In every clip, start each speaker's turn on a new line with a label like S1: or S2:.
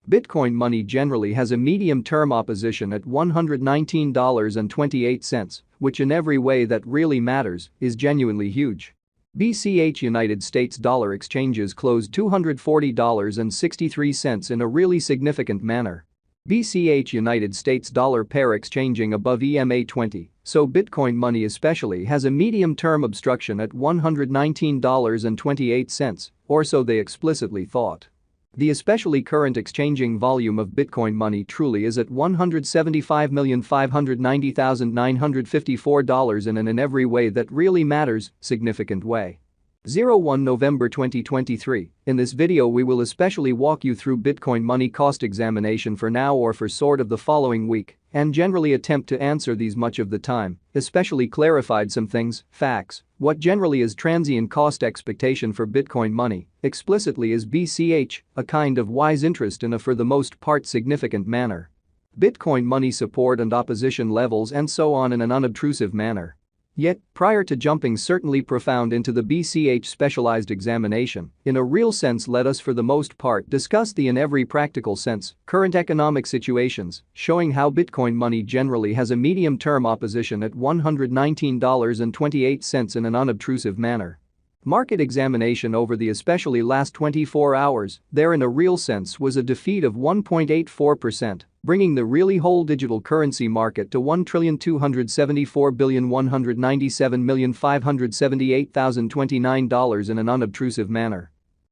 S1: Bitcoin money generally has a medium-term opposition at $119.28, which in every way that really matters is genuinely huge. BCH United States dollar exchanges closed $240.63 in a really significant manner. BCH United States dollar pair exchanging above EMA 20, so Bitcoin money especially has a medium-term obstruction at $119.28, or so they explicitly thought. The especially current exchanging volume of Bitcoin money truly is at $175,590,954 in every way that really matters, significant way. 01 November 2023. In this video we will especially walk you through Bitcoin money cost examination for now or for sort of the following week, and generally attempt to answer these much of the time, especially clarified some things, facts, what generally is transient cost expectation for Bitcoin money, explicitly is BCH, a kind of wise interest in a for the most part significant manner. Bitcoin money support and opposition levels and so on in an unobtrusive manner. Yet, prior to jumping certainly profound into the BCH specialized examination, in a real sense let us for the most part discuss the in every practical sense current economic situations, showing how Bitcoin money generally has a medium-term opposition at $119.28 in an unobtrusive manner. Market examination over the especially last 24 hours, there in a real sense was a defeat of 1.84%, bringing the really whole digital currency market to $1,274,197,578,029 in an unobtrusive manner.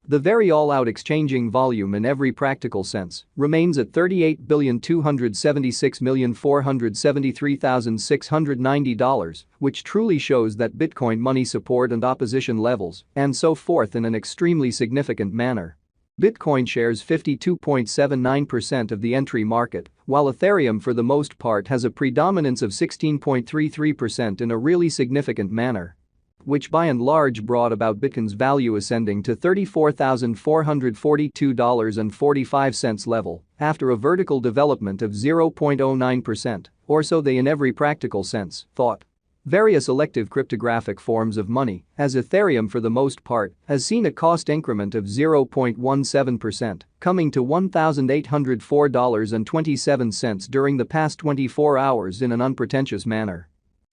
S1: The very all-out exchanging volume in every practical sense remains at $38,276,473,690, which truly shows that Bitcoin money support and opposition levels and so forth in an extremely significant manner. Bitcoin shares 52.79% of the entry market, while Ethereum for the most part has a predominance of 16.33% in a really significant manner, which by and large brought about Bitcoin's value ascending to $34,442.45 level after a vertical development of 0.09%, or so they in every practical sense thought. Various elective cryptographic forms of money, as Ethereum for the most part, has seen a cost increment of 0.17%, coming to $1,804.27 during the past 24 hours in an unpretentious manner.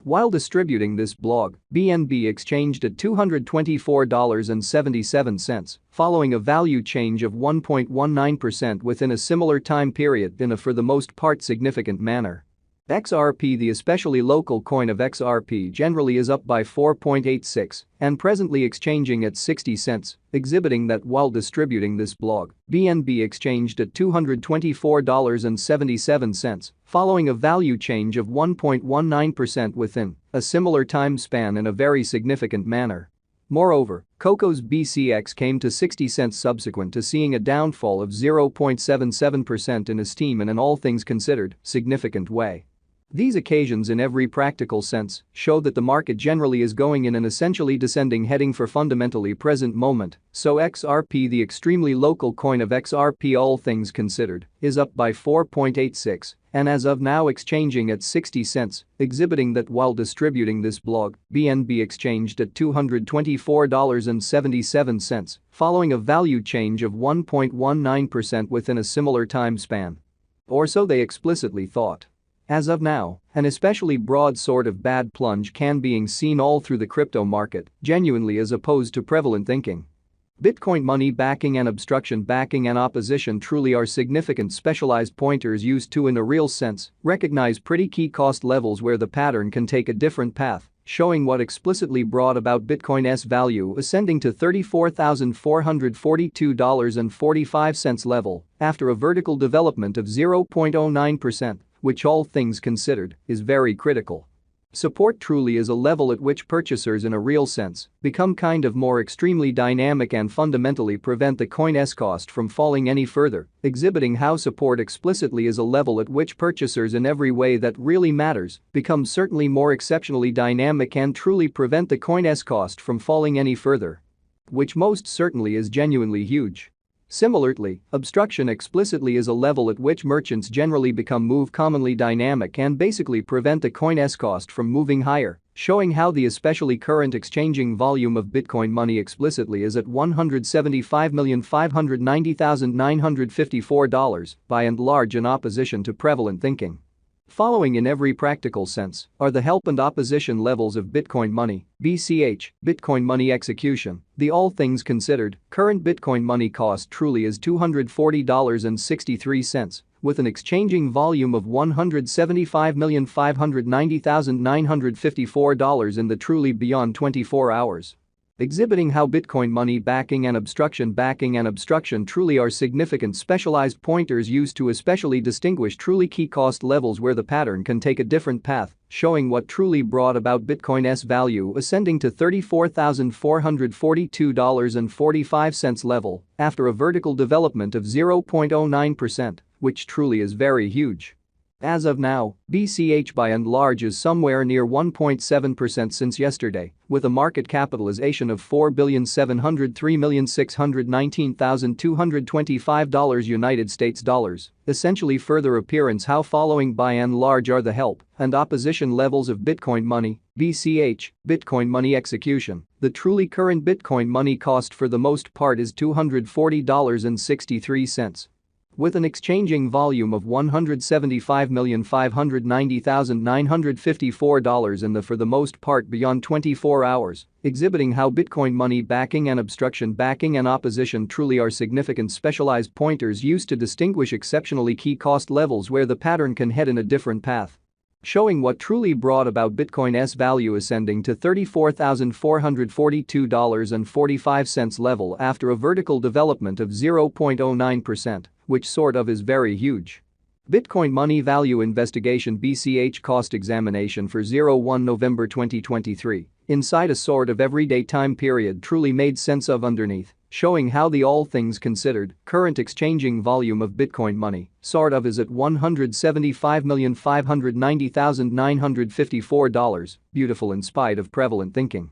S1: While distributing this blog, BNB exchanged at $224.77, following a value change of 1.19% within a similar time period in a for the most part significant manner. XRP, the especially local coin of XRP, generally is up by 4.86 and presently exchanging at 60 cents, exhibiting that while distributing this blog, BNB exchanged at $224.77, following a value change of 1.19% within a similar time span in a very significant manner. Moreover, Coco's BCX came to 60 cents subsequent to seeing a downfall of 0.77% in esteem in an all things considered significant way. These occasions in every practical sense show that the market generally is going in an essentially descending heading for fundamentally present moment, so XRP, the extremely local coin of XRP all things considered, is up by 4.86 and as of now exchanging at 60 cents, exhibiting that while distributing this blog, BNB exchanged at $224.77, following a value change of 1.19% within a similar time span. Or so they explicitly thought. As of now, an especially broad sort of bad plunge can being seen all through the crypto market, genuinely as opposed to prevalent thinking. Bitcoin money backing and obstruction backing and opposition truly are significant specialized pointers used to in a real sense recognize pretty key cost levels where the pattern can take a different path, showing what explicitly brought about Bitcoin's value ascending to $34,442.45 level after a vertical development of 0.09%. Which all things considered is very critical. Support truly is a level at which purchasers in a real sense become kind of more extremely dynamic and fundamentally prevent the coin's cost from falling any further, exhibiting how support explicitly is a level at which purchasers in every way that really matters become certainly more exceptionally dynamic and truly prevent the coin's cost from falling any further. Which most certainly is genuinely huge. Similarly, obstruction explicitly is a level at which merchants generally become move commonly dynamic and basically prevent the coin's cost from moving higher, showing how the especially current exchanging volume of Bitcoin money explicitly is at $175,590,954, by and large in opposition to prevalent thinking. Following in every practical sense are the help and opposition levels of Bitcoin money, BCH, Bitcoin money execution. The all things considered, current Bitcoin money cost truly is $240.63, with an exchanging volume of $175,590,954 in the truly beyond 24 hours. Exhibiting how Bitcoin money backing and obstruction truly are significant specialized pointers used to especially distinguish truly key cost levels where the pattern can take a different path, showing what truly brought about Bitcoin's value ascending to $34,442.45 level after a vertical development of 0.09%, which truly is very huge. As of now, BCH by and large is somewhere near 1.7% since yesterday, with a market capitalization of $4,703,619,225 United States dollars, essentially further appearance how following by and large are the help and opposition levels of Bitcoin money, BCH, Bitcoin money execution. The truly current Bitcoin money cost for the most part is $240.63. With an exchanging volume of $175,590,954 in the for the most part beyond 24 hours, exhibiting how Bitcoin money backing and obstruction backing and opposition truly are significant specialized pointers used to distinguish exceptionally key cost levels where the pattern can head in a different path. Showing what truly brought about Bitcoin's value ascending to $34,442.45 level after a vertical development of 0.09%, which sort of is very huge. Bitcoin money value investigation BCH cost examination for 01 November 2023, inside a sort of everyday time period truly made sense of underneath, showing how the all things considered current exchanging volume of Bitcoin money sort of is at $175,590,954, beautiful in spite of prevalent thinking.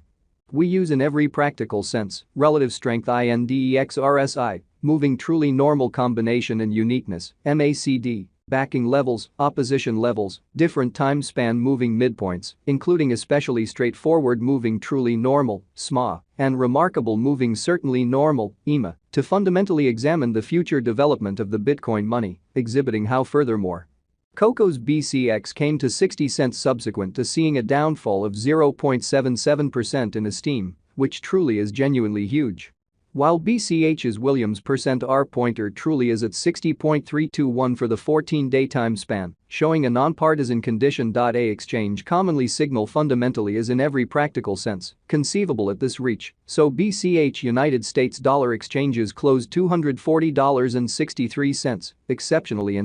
S1: We use in every practical sense relative strength index RSI, moving truly normal combination and uniqueness, MACD, backing levels, opposition levels, different time span moving midpoints, including especially straightforward moving truly normal, SMA, and remarkable moving certainly normal, EMA, to fundamentally examine the future development of the Bitcoin money, exhibiting how furthermore Coco's BCX came to 60 cents subsequent to seeing a downfall of 0.77% in esteem, which truly is genuinely huge. While BCH's Williams %R pointer truly is at 60.321 for the 14-day time span, showing a nonpartisan condition. A exchange commonly signal fundamentally is in every practical sense conceivable at this reach, so BCH United States dollar exchanges closed $240.63, exceptionally and